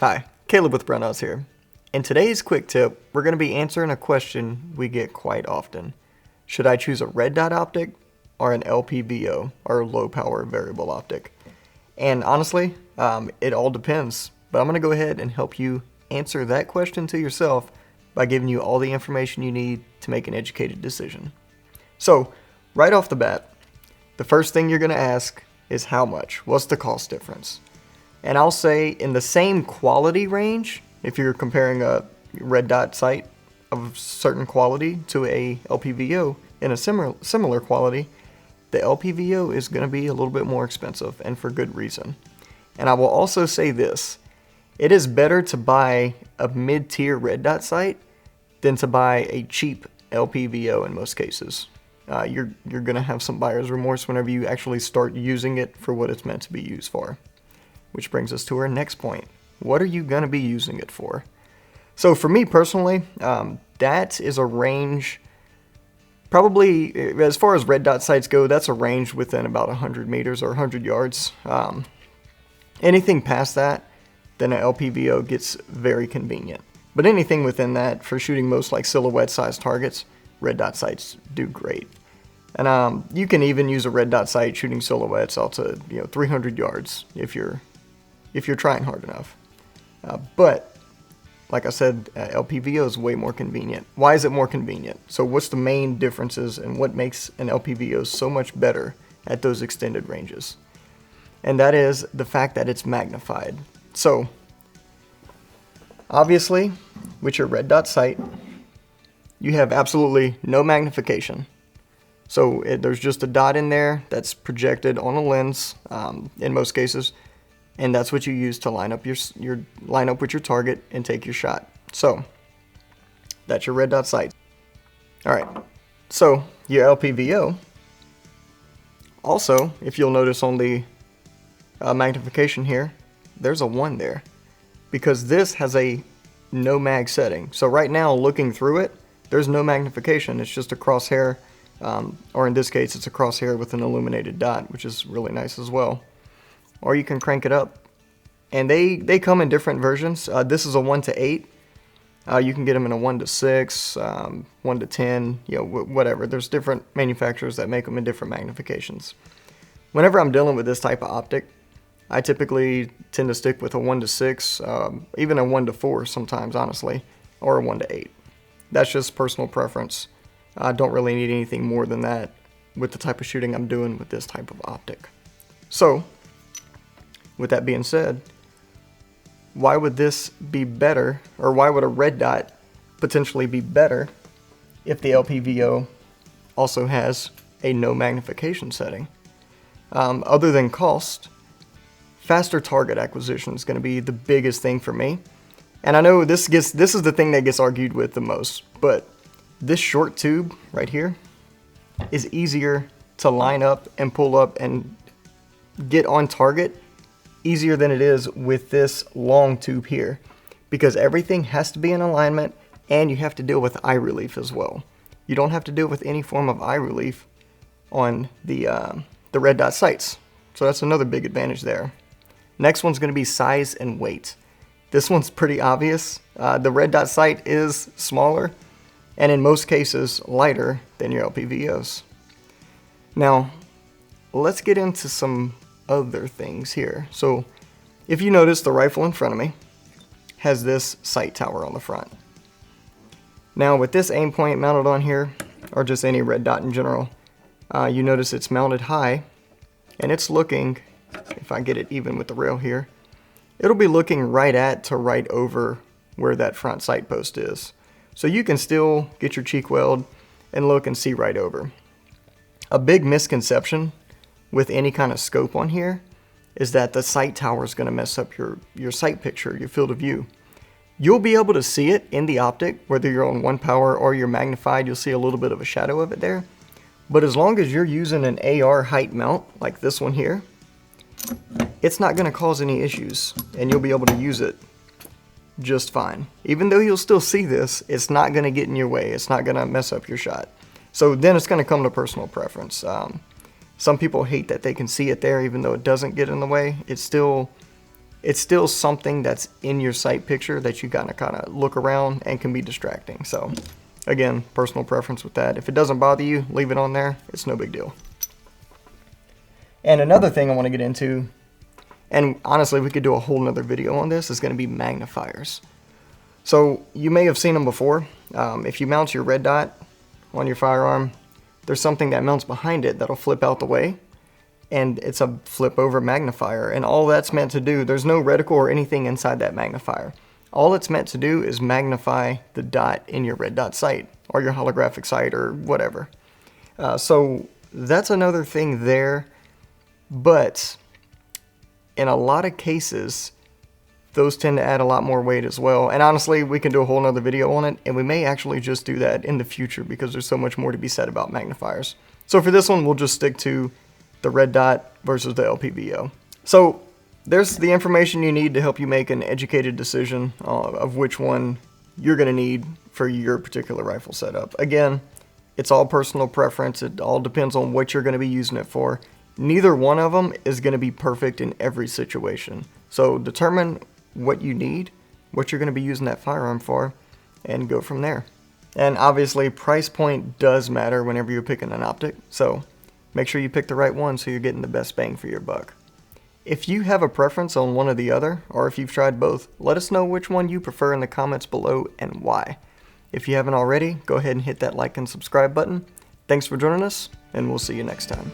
Hi, Caleb with Brownells here. In today's quick tip, we're going to be answering a question we get quite often. Should I choose a red dot optic or an LPVO, or low power variable optic? And honestly, it all depends, but I'm going to go ahead and help you answer that question to yourself by giving you all the information you need to make an educated decision. So, right off the bat, the first thing you're going to ask is how much? What's the cost difference? And I'll say in the same quality range, if you're comparing a red dot sight of certain quality to a LPVO in a similar quality, the LPVO is going to be a little bit more expensive, and for good reason. And I will also say this, it is better to buy a mid-tier red dot sight than to buy a cheap LPVO in most cases. You're going to have some buyer's remorse whenever you actually start using it for what it's meant to be used for. Which brings us to our next point. What are you going to be using it for? So for me personally, that is a range, probably as far as red dot sights go, that's a range within about 100 meters or 100 yards. Anything past that, then an LPVO gets very convenient. But anything within that, for shooting most like silhouette sized targets, red dot sights do great. And you can even use a red dot sight shooting silhouettes out to 300 yards if you're trying hard enough. But like I said, LPVO is way more convenient. Why is it more convenient? So what's the main differences and what makes an LPVO so much better at those extended ranges? And that is the fact that it's magnified. So obviously with your red dot sight, you have absolutely no magnification. So there's just a dot in there that's projected on a lens in most cases. And that's what you use to line up line up with your target and take your shot. So that's your red dot sight. All right. So your LPVO. Also, if you'll notice on the magnification here, there's a 1 there because this has a no mag setting. So right now, looking through it, there's no magnification. It's just a crosshair, or in this case, it's a crosshair with an illuminated dot, which is really nice as well. Or you can crank it up, and they come in different versions. This is a 1 to 8. You can get them in a 1 to 6, 1 to 10, whatever. There's different manufacturers that make them in different magnifications. Whenever I'm dealing with this type of optic, I typically tend to stick with a 1 to 6, even a 1 to 4 sometimes, honestly, or a 1 to 8. That's just personal preference. I don't really need anything more than that with the type of shooting I'm doing with this type of optic. So, with that being said, why would this be better, or why would a red dot potentially be better if the LPVO also has a no magnification setting? Other than cost, faster target acquisition is going to be the biggest thing for me. And I know this is the thing that gets argued with the most, but this short tube right here is easier to line up and pull up and get on target easier than it is with this long tube here, because everything has to be in alignment and you have to deal with eye relief as well. You don't have to deal with any form of eye relief on the red dot sights. So that's another big advantage there. Next one's going to be size and weight. This one's pretty obvious. The red dot sight is smaller and in most cases lighter than your LPVOs. Now, let's get into some other things here. So if you notice, the rifle in front of me has this sight tower on the front. Now with this aim point mounted on here, or just any red dot in general, you notice it's mounted high and it's looking, if I get it even with the rail here, it'll be looking right at to right over where that front sight post is. So you can still get your cheek weld and look and see right over. A big misconception with any kind of scope on here is that the sight tower is going to mess up your sight picture, your field of view. You'll be able to see it in the optic, whether you're on 1 power or you're magnified, you'll see a little bit of a shadow of it there. But as long as you're using an AR height mount, like this one here, it's not going to cause any issues, and you'll be able to use it just fine. Even though you'll still see this, it's not going to get in your way. It's not going to mess up your shot. So then it's going to come to personal preference. Some people hate that they can see it there even though it doesn't get in the way. It still it's still something that's in your sight picture that you gotta kind of look around and can be distracting. So again, personal preference with that. If it doesn't bother you, leave it on there. It's no big deal. And another thing I want to get into, and honestly we could do a whole nother video on this, is going to be magnifiers. So you may have seen them before. If you mount your red dot on your firearm, there's something that mounts behind it that'll flip out the way, and it's a flip over magnifier. And all that's meant to do, there's no reticle or anything inside that magnifier. All it's meant to do is magnify the dot in your red dot sight or your holographic sight or whatever. So that's another thing there, but in a lot of cases those tend to add a lot more weight as well. And honestly, we can do a whole nother video on it, and we may actually just do that in the future because there's so much more to be said about magnifiers. So for this one, we'll just stick to the red dot versus the LPVO. So there's the information you need to help you make an educated decision of which one you're going to need for your particular rifle setup. Again, it's all personal preference. It all depends on what you're going to be using it for. Neither one of them is going to be perfect in every situation. So determine what you need, what you're going to be using that firearm for, and go from there. And obviously, price point does matter whenever you're picking an optic, so make sure you pick the right one so you're getting the best bang for your buck. If you have a preference on one or the other, or if you've tried both, let us know which one you prefer in the comments below and why. If you haven't already, go ahead and hit that like and subscribe button. Thanks for joining us, and we'll see you next time.